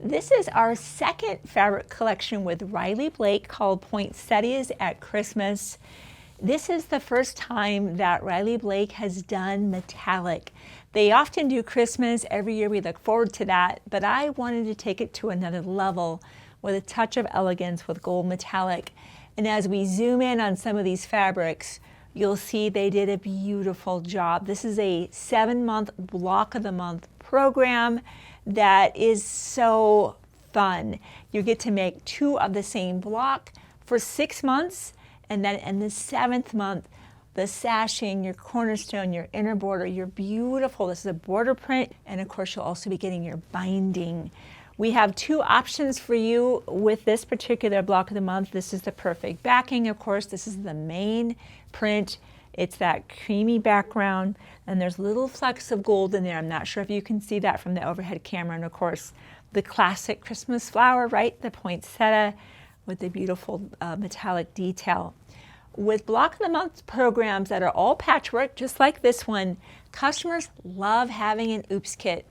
This is our second fabric collection with Riley Blake called Poinsettias at Christmas. This is the first time that Riley Blake has done metallic. They often do Christmas. Every year we look forward to that, but I wanted to take it to another level with a touch of elegance with gold metallic. And as we zoom in on some of these fabrics, you'll see they did a beautiful job. This is a 7-month block of the month program that is so fun. You get to make 2 of the same block for 6 months, and then in the 7th month, the sashing, your cornerstone, your inner border, you're beautiful. This is a border print, and of course you'll also be getting your binding. We have 2 options for you with this particular block of the month. This is the perfect backing, of course. This is the main print. It's that creamy background, and there's little flecks of gold in there. I'm not sure if you can see that from the overhead camera. And of course, the classic Christmas flower, right? The poinsettia with the beautiful metallic detail. With block of the month programs that are all patchwork, just like this one, customers love having an oops kit.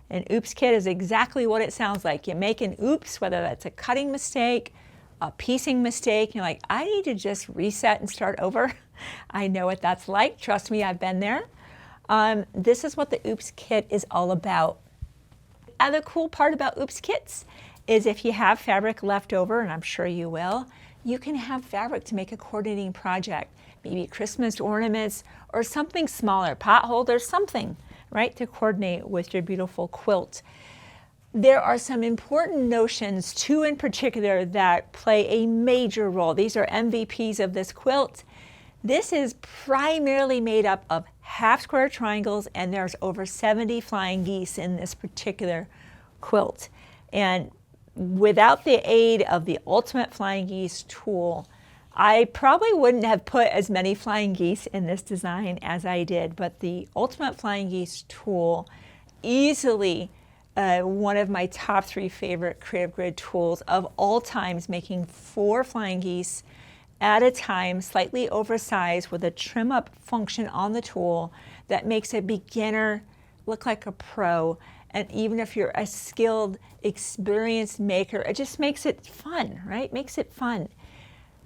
An oops kit is exactly what it sounds like. You make an oops, whether that's a cutting mistake, a piecing mistake, you're like, I need to just reset and start over. I know what that's like. Trust me, I've been there. This is what the oops kit is all about. The other cool part about oops kits is if you have fabric left over, and I'm sure you will, you can have fabric to make a coordinating project, maybe Christmas ornaments or something smaller, pot holders, something, right, to coordinate with your beautiful quilt. There are some important notions, 2 in particular, that play a major role. These are MVPs of this quilt. This is primarily made up of half square triangles, and there's over 70 flying geese in this particular quilt. And without the aid of the Ultimate Flying Geese tool, I probably wouldn't have put as many flying geese in this design as I did, but the Ultimate Flying Geese tool, easily one of my top 3 favorite Creative Grid tools of all times, making 4 flying geese at a time, slightly oversized, with a trim up function on the tool that makes a beginner look like a pro. And even if you're a skilled, experienced maker, it just makes it fun, right? Makes it fun.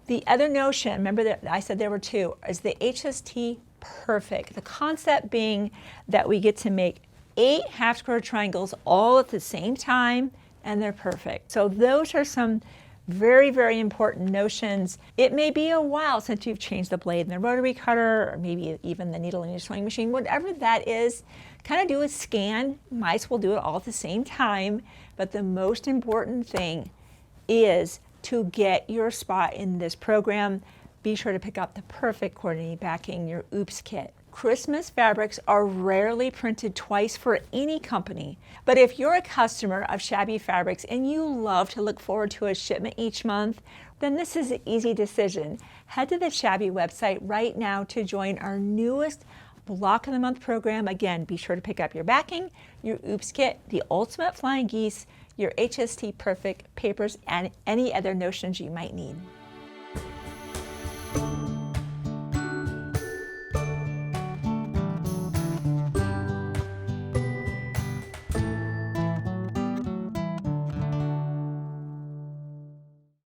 The other notion, remember that I said there were 2, is the HST perfect. The concept being that we get to make 8 half square triangles all at the same time, and they're perfect. So those are some very, very important notions. It may be a while since you've changed the blade in the rotary cutter, or maybe even the needle in your sewing machine. Whatever that is, kind of do a scan. Might as well do it all at the same time. But the most important thing is to get your spot in this program. Be sure to pick up the perfect coordinating backing, your oops kit. Christmas fabrics are rarely printed twice for any company, but if you're a customer of Shabby Fabrics and you love to look forward to a shipment each month, then this is an easy decision. Head to the Shabby website right now to join our newest block of the month program. Again, be sure to pick up your backing, your oops kit, the Ultimate Flying Geese, your HST perfect papers, and any other notions you might need.